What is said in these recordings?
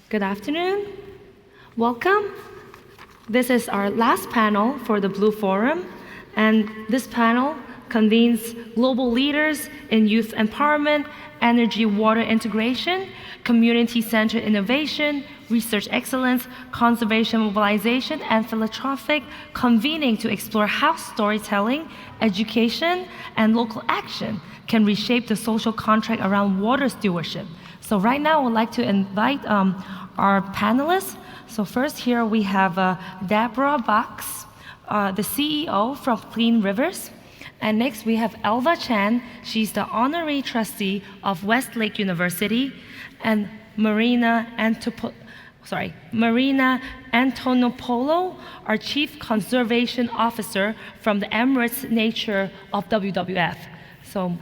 Good afternoon. Welcome. This is our last panel for the Blue Forum, and this panel convenes global leaders in youth empowerment, energy water integration, community-centered innovation, research excellence, conservation mobilization, and philanthropic convening to explore how storytelling, education, and local action can reshape the social contract around water stewardship. So right now, I would like to invite our panelists. So first here we have Deborah Box, the CEO from Clean Rivers. And next we have Elva Chan. She's the Honorary Trustee of Westlake University. And Marina Antonopoulou, our Chief Conservation Officer from the Emirates Nature of WWF. So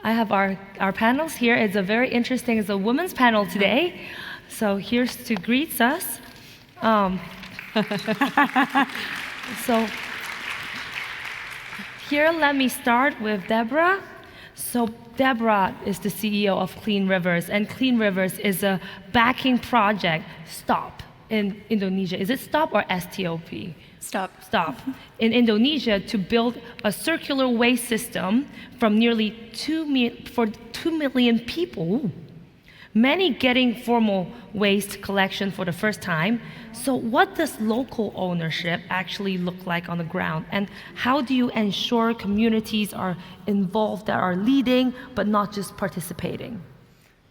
I have our panels here. It's a very interesting, it's a women's panel today. So here's to greet us. So here, let me start with Deborah. So Deborah is the CEO of Clean Rivers, and Clean Rivers is a backing project, STOP, in Indonesia. Is it STOP or STOP? Stop. STOP. In Indonesia to build a circular waste system from nearly 2 million people, many getting formal waste collection for the first time. So what does local ownership actually look like on the ground? And how do you ensure communities are involved, that are leading, but not just participating?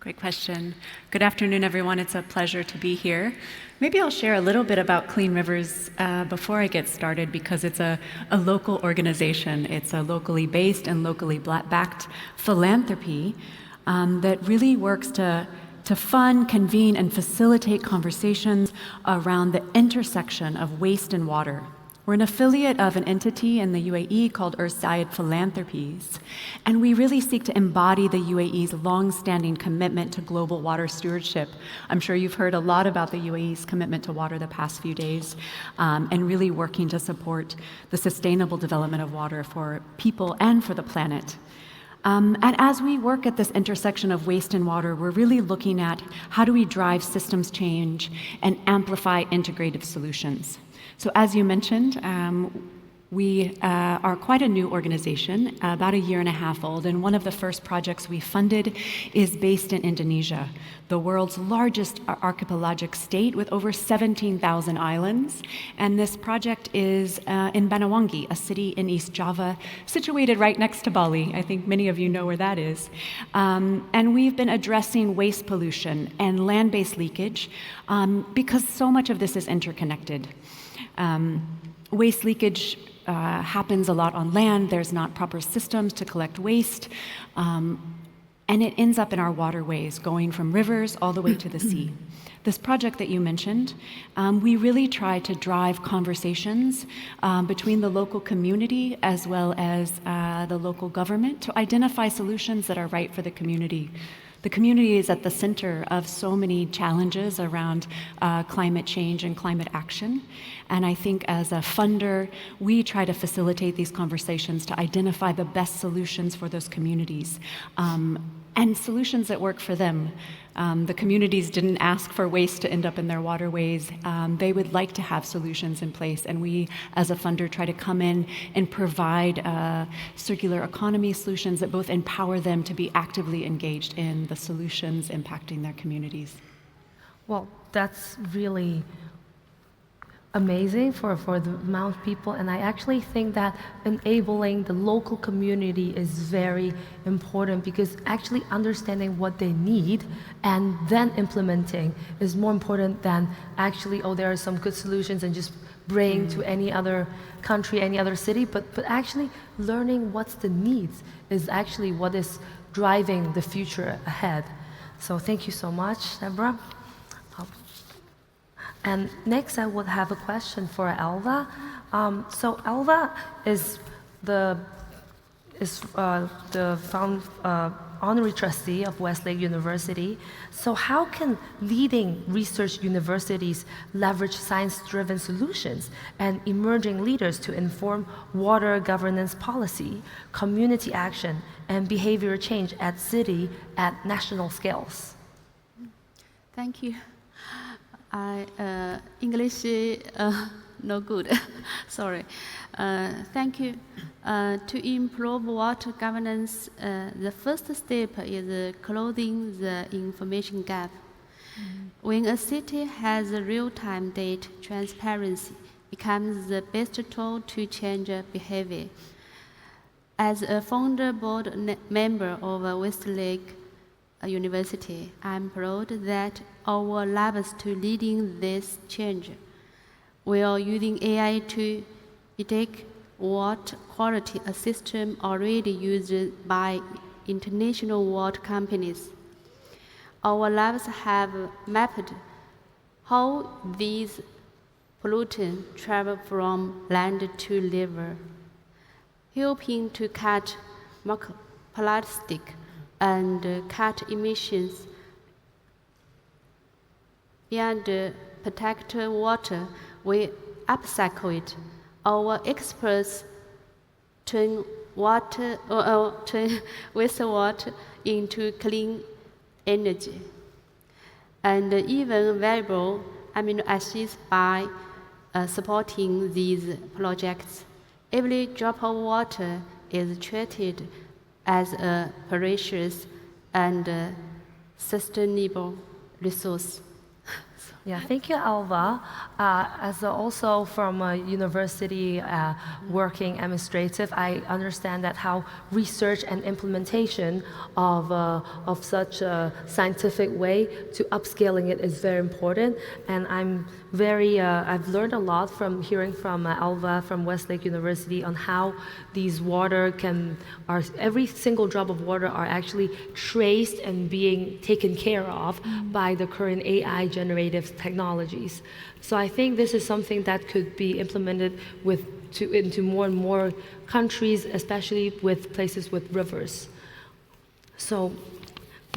Great question. Good afternoon, everyone. It's a pleasure to be here. Maybe I'll share a little bit about Clean Rivers before I get started, because it's a local organization. It's a locally based and locally backed philanthropy that really works to fund, convene, and facilitate conversations around the intersection of waste and water. We're an affiliate of an entity in the UAE called Ursaid Philanthropies, and we really seek to embody the UAE's long-standing commitment to global water stewardship. I'm sure you've heard a lot about the UAE's commitment to water the past few days, and really working to support the sustainable development of water for people and for the planet. And as we work at this intersection of waste and water, we're really looking at how do we drive systems change and amplify integrative solutions. So as you mentioned, we are quite a new organization, about a year and a half old, and one of the first projects we funded is based in Indonesia, the world's largest archipelagic state with over 17,000 islands. And this project is in Banawangi, a city in East Java, situated right next to Bali. I think many of you know where that is. And we've been addressing waste pollution and land-based leakage because so much of this is interconnected. Waste leakage happens a lot on land. There's not proper systems to collect waste, and it ends up in our waterways, going from rivers all the way to the sea. This project that you mentioned, we really try to drive conversations between the local community as well as the local government to identify solutions that are right for the community. The community is at the center of so many challenges around climate change and climate action. And I think as a funder, we try to facilitate these conversations to identify the best solutions for those communities and solutions that work for them. The communities didn't ask for waste to end up in their waterways. They would like to have solutions in place, and we, as a funder, try to come in and provide circular economy solutions that both empower them to be actively engaged in the solutions impacting their communities. Well, that's really amazing for the amount of people, and I actually think that enabling the local community is very important, because actually understanding what they need and then implementing is more important than actually, oh, there are some good solutions and just bring to any other country, any other city, but actually learning what's the needs is actually what is driving the future ahead. So thank you so much, Deborah. And next, I would have a question for Elva. So Elva is the honorary trustee of Westlake University. So how can leading research universities leverage science-driven solutions and emerging leaders to inform water governance policy, community action, and behavior change at city, at national scales? Thank you. English no good. Sorry. Thank you. To improve water governance, the first step is closing the information gap. When a city has real-time data, transparency becomes the best tool to change behavior. As a founder board member of Westlake University, I'm proud that our labs to leading this change. We are using AI to detect water quality, a system already used by international water companies. Our labs have mapped how these pollutants travel from land to river, helping to cut microplastic and cut emissions. Beyond protect water, we upcycle it. Our experts turn wastewater into clean energy and even valuable amino acids by supporting these projects. Every drop of water is treated as a precious and sustainable resource. Yeah, thank you, Elva. As also from a university working administrative, I understand that how research and implementation of such a scientific way to upscaling it is very important. And I've learned a lot from hearing from Elva from Westlake University on how these water every single drop of water are actually traced and being taken care of by the current AI generative technologies. So I think this is something that could be implemented into more and more countries, especially with places with rivers. So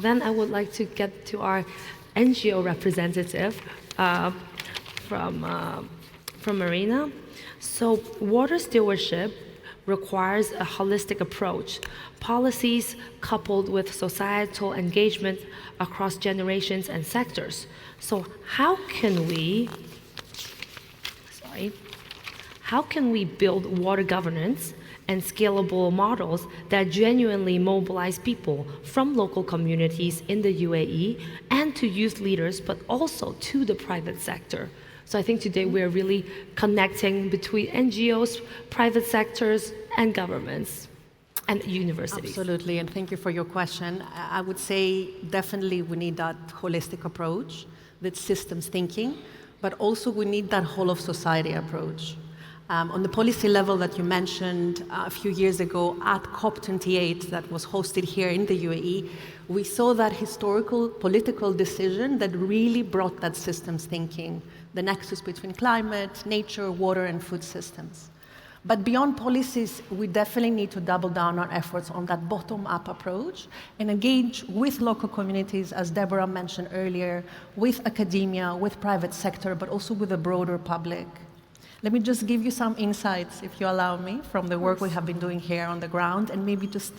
then I would like to get to our NGO representative from Marina. So water stewardship requires a holistic approach, policies coupled with societal engagement across generations and sectors. So how can we build water governance and scalable models that genuinely mobilize people from local communities in the UAE and to youth leaders, but also to the private sector? So I think today we're really connecting between NGOs, private sectors, and governments and universities. Absolutely, and thank you for your question. I would say definitely we need that holistic approach, that systems thinking, but also we need that whole of society approach. On the policy level that you mentioned a few years ago at COP28 that was hosted here in the UAE, we saw that historical political decision that really brought that systems thinking, the nexus between climate, nature, water, and food systems. But beyond policies, we definitely need to double down our efforts on that bottom-up approach and engage with local communities, as Deborah mentioned earlier, with academia, with private sector, but also with the broader public. Let me just give you some insights, if you allow me, from the work we have been doing here on the ground, and maybe just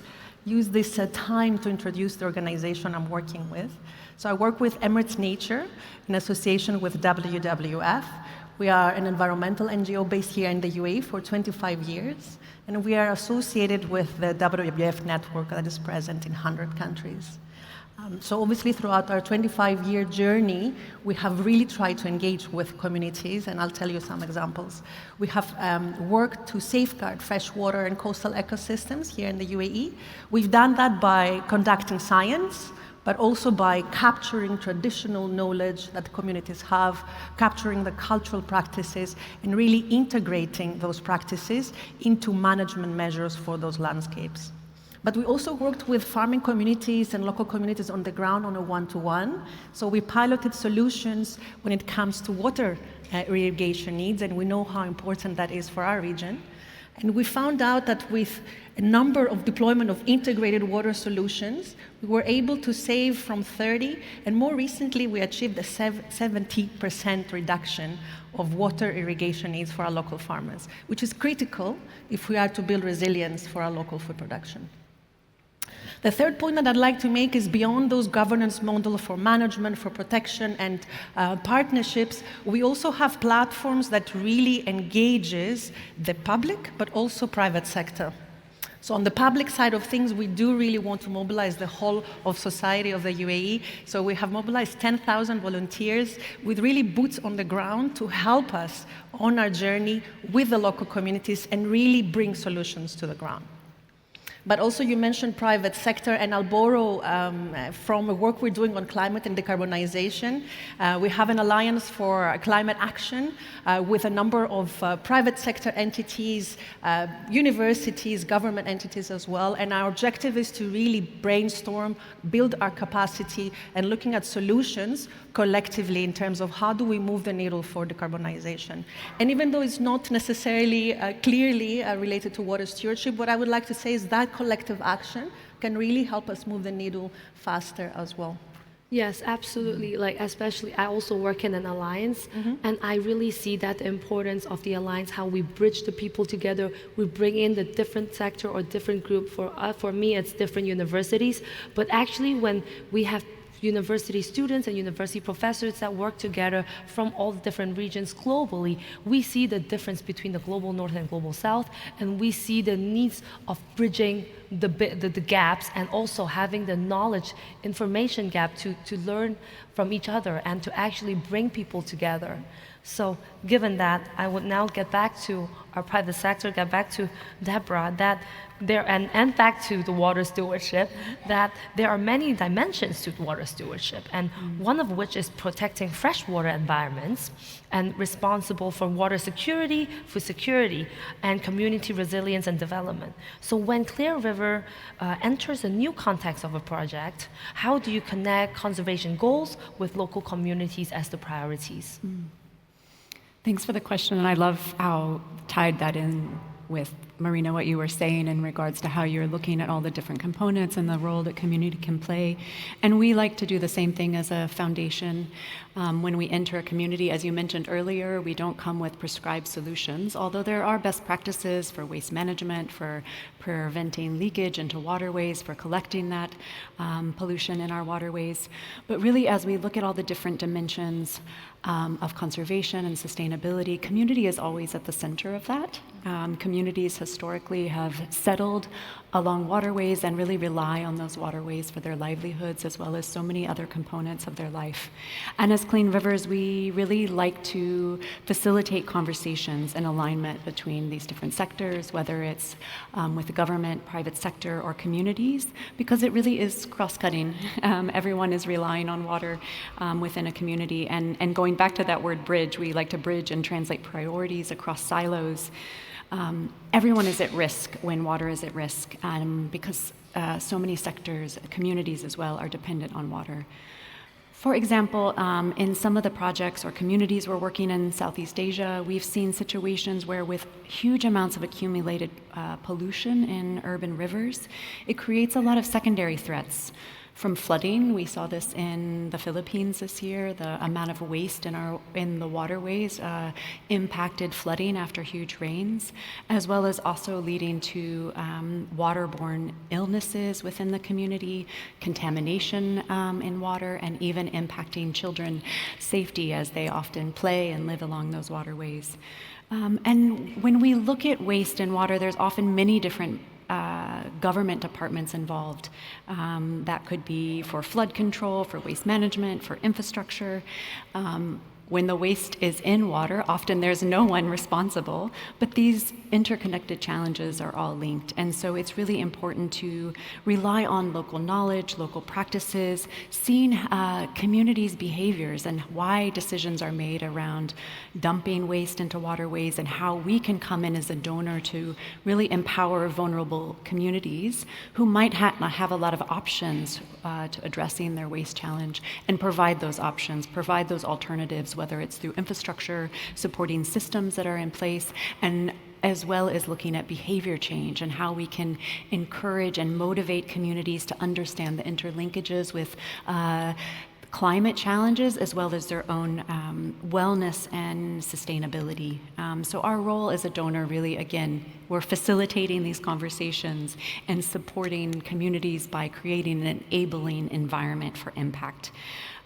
use this time to introduce the organization I'm working with. So I work with Emirates Nature in association with WWF. We are an environmental NGO based here in the UAE for 25 years, and we are associated with the WWF network that is present in 100 countries. So obviously throughout our 25-year journey, we have really tried to engage with communities, and I'll tell you some examples. We have worked to safeguard freshwater and coastal ecosystems here in the UAE. We've done that by conducting science, but also by capturing traditional knowledge that communities have, capturing the cultural practices, and really integrating those practices into management measures for those landscapes. But we also worked with farming communities and local communities on the ground on a one-to-one. So we piloted solutions when it comes to water irrigation needs, and we know how important that is for our region. And we found out that with a number of deployment of integrated water solutions, we were able to save from 30, and more recently we achieved a 70% reduction of water irrigation needs for our local farmers, which is critical if we are to build resilience for our local food production. The third point that I'd like to make is beyond those governance models for management, for protection, and partnerships, we also have platforms that really engages the public, but also private sector. So on the public side of things, we do really want to mobilize the whole of society of the UAE. So we have mobilized 10,000 volunteers with really boots on the ground to help us on our journey with the local communities and really bring solutions to the ground. But also you mentioned private sector, and I'll borrow from the work we're doing on climate and decarbonization. We have an alliance for climate action with a number of private sector entities, universities, government entities as well. And our objective is to really brainstorm, build our capacity, and looking at solutions collectively in terms of how do we move the needle for decarbonization. And even though it's not necessarily clearly related to water stewardship, what I would like to say is that collective action can really help us move the needle faster as well. Yes, absolutely. Like, especially, I also work in an alliance, and I really see that the importance of the alliance, how we bridge the people together. We bring in the different sector or different group. For me, it's different universities. But actually, when we have university students and university professors that work together from all the different regions globally, we see the difference between the global north and global south, and we see the needs of bridging the gaps, and also having the knowledge information gap to learn from each other and to actually bring people together. So given that, I would now get back to our private sector, get back to Deborah, that there, and back to the water stewardship, that there are many dimensions to water stewardship, and one of which is protecting freshwater environments and responsible for water security, food security, and community resilience and development. So when Clear River enters a new context of a project, how do you connect conservation goals with local communities as the priorities? Thanks for the question, and I love how tied that in with Marina, what you were saying in regards to how you're looking at all the different components and the role that community can play. And we like to do the same thing as a foundation. When we enter a community, as you mentioned earlier, we don't come with prescribed solutions, although there are best practices for waste management, for preventing leakage into waterways, for collecting that pollution in our waterways. But really, as we look at all the different dimensions of conservation and sustainability, community is always at the center of that. Communities historically have settled along waterways and really rely on those waterways for their livelihoods, as well as so many other components of their life. And as Clean Rivers, we really like to facilitate conversations and alignment between these different sectors, whether it's with the government, private sector, or communities, because it really is cross-cutting. Everyone is relying on water within a community. And going back to that word bridge, we like to bridge and translate priorities across silos. Everyone is at risk when water is at risk, because so many sectors, communities as well, are dependent on water. For example, in some of the projects or communities we're working in Southeast Asia, we've seen situations where with huge amounts of accumulated pollution in urban rivers, it creates a lot of secondary threats. From flooding, we saw this in the Philippines this year. The amount of waste in the waterways impacted flooding after huge rains, as well as also leading to waterborne illnesses within the community, contamination in water, and even impacting children's safety as they often play and live along those waterways. And when we look at waste in water, there's often many different government departments involved. That could be for flood control, for waste management, for infrastructure. When the waste is in water, often there's no one responsible, but these interconnected challenges are all linked. And so it's really important to rely on local knowledge, local practices, seeing communities' behaviors and why decisions are made around dumping waste into waterways, and how we can come in as a donor to really empower vulnerable communities who might not have a lot of options to addressing their waste challenge, and provide those options, provide those alternatives, whether it's through infrastructure, supporting systems that are in place, and as well as looking at behavior change and how we can encourage and motivate communities to understand the interlinkages with climate challenges as well as their own wellness and sustainability. So our role as a donor really, again, we're facilitating these conversations and supporting communities by creating an enabling environment for impact.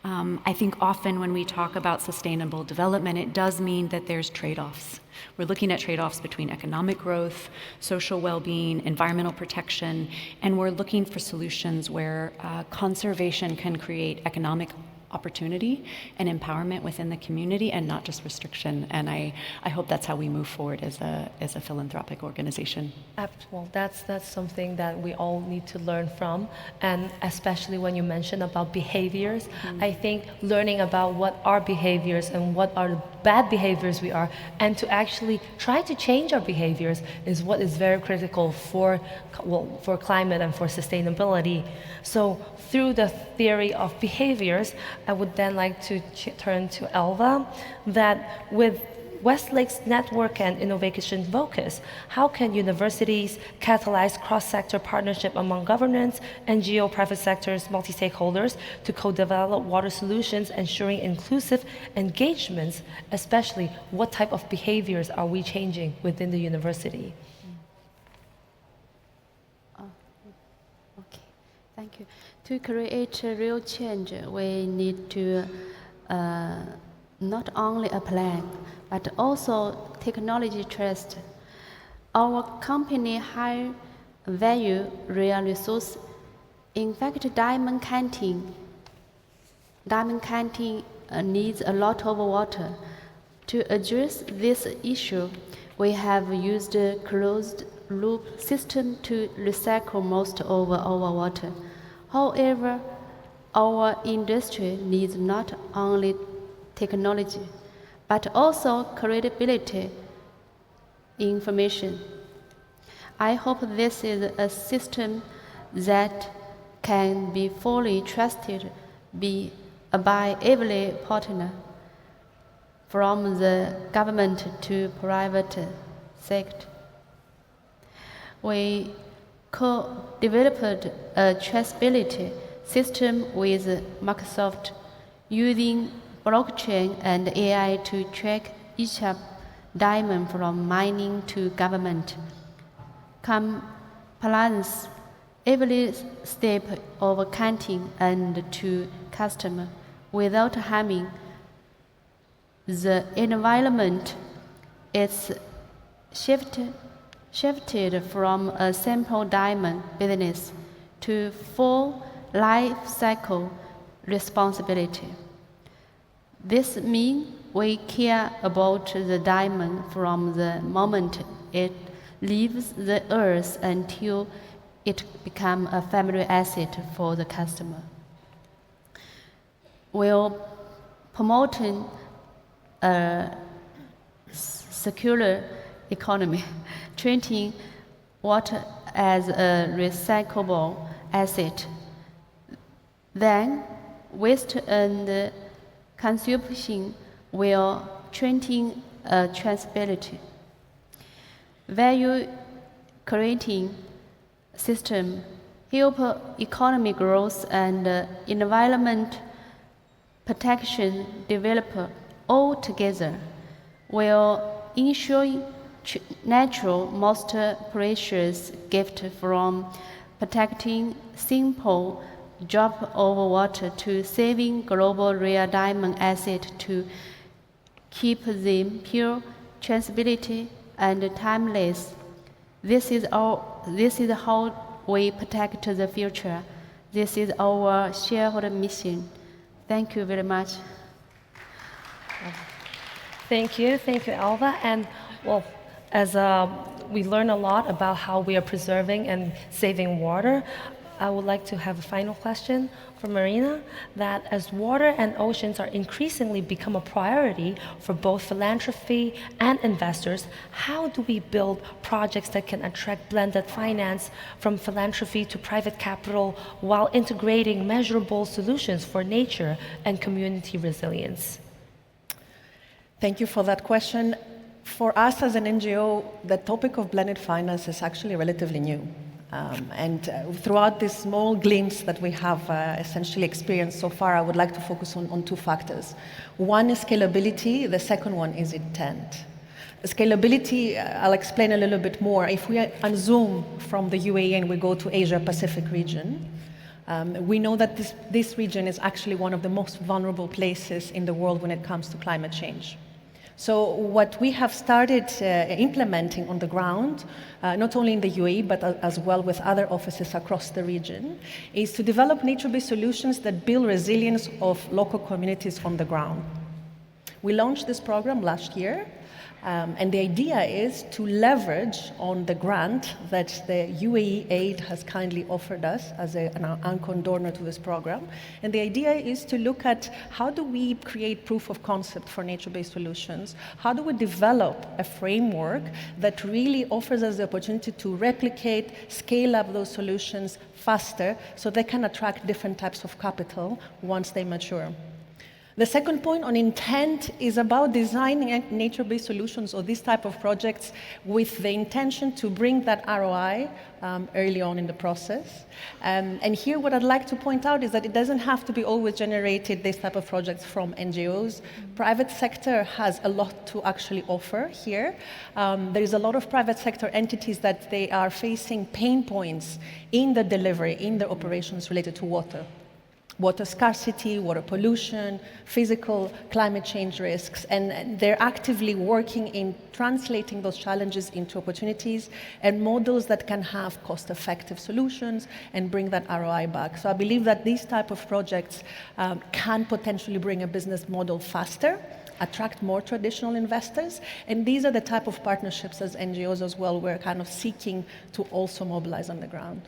I think often when we talk about sustainable development, it does mean that there's trade-offs. We're looking at trade-offs between economic growth, social well-being, environmental protection, and we're looking for solutions where conservation can create economic opportunity and empowerment within the community and not just restriction. And I hope that's how we move forward as a philanthropic organization. Well, that's something that we all need to learn from, and especially when you mention about behaviors, I think learning about what are behaviors and what are the bad behaviors we are, and to actually try to change our behaviors is what is very critical for climate and for sustainability. So through the theory of behaviors, I would then like to turn to Elva, that with Westlake's network and innovation focus, how can universities catalyze cross-sector partnership among governments, NGO, private sectors, multi-stakeholders to co-develop water solutions, ensuring inclusive engagements, especially what type of behaviors are we changing within the university? Okay, thank you. To create a real change, we need to not only a plan, but also technology trust. Our company high value real resource. In fact, diamond canting needs a lot of water. To address this issue, we have used a closed loop system to recycle most of our water. However, our industry needs not only technology, but also credibility information. I hope this is a system that can be fully trusted by every partner, from the government to private sector. We co-developed a traceability system with Microsoft using blockchain and AI to track each diamond from mining to government compliance every step of counting and to customer without harming the environment. It's shifted from a simple diamond business to full life cycle responsibility. This means we care about the diamond from the moment it leaves the earth until it becomes a family asset for the customer. We're promoting a circular economy, treating water as a recyclable asset. Then, waste and consumption will treating a traceability. Value creating system help economic growth and environment protection develop all together, while ensuring natural most precious gift from protecting simple drop of water to saving global rare diamond asset to keep them pure, traceability, and timeless. This is how we protect the future. This is our shareholder mission. Thank you very much. Thank you, Elva. And well, as we learn a lot about how we are preserving and saving water, I would like to have a final question for Marina, that as water and oceans are increasingly become a priority for both philanthropy and investors, how do we build projects that can attract blended finance from philanthropy to private capital while integrating measurable solutions for nature and community resilience? Thank you for that question. For us as an NGO, the topic of blended finance is actually relatively new. Throughout this small glimpse that we have essentially experienced so far, I would like to focus on two factors. One is scalability, the second one is intent. Scalability, I'll explain a little bit more. If we unzoom from the UAE and we go to Asia Pacific region, we know that this region is actually one of the most vulnerable places in the world when it comes to climate change. So what we have started implementing on the ground, not only in the UAE, but as well with other offices across the region, is to develop nature-based solutions that build resilience of local communities on the ground. We launched this program last year, and the idea is to leverage on the grant that the UAE Aid has kindly offered us as an anchor donor to this program. And the idea is to look at how do we create proof of concept for nature-based solutions? How do we develop a framework that really offers us the opportunity to replicate, scale up those solutions faster so they can attract different types of capital once they mature? The second point on intent is about designing nature-based solutions or this type of projects with the intention to bring that ROI early on in the process. And here what I'd like to point out is that it doesn't have to be always generated, this type of projects, from NGOs. Private sector has a lot to actually offer here. There is a lot of private sector entities that they are facing pain points in the delivery, in their operations related to water. Water scarcity, water pollution, physical climate change risks, and they're actively working in translating those challenges into opportunities and models that can have cost-effective solutions and bring that ROI back. So I believe that these type of projects can potentially bring a business model faster, attract more traditional investors, and these are the type of partnerships as NGOs as well we're kind of seeking to also mobilize on the ground.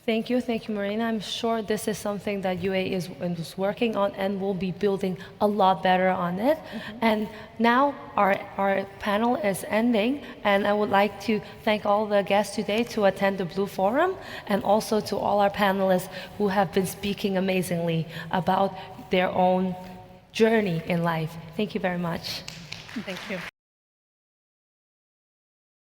Thank you, Marina. I'm sure this is something that UAE is working on and will be building a lot better on it. And now our panel is ending, and I would like to thank all the guests today to attend the Blue Forum, and also to all our panelists who have been speaking amazingly about their own journey in life. Thank you very much. Thank you.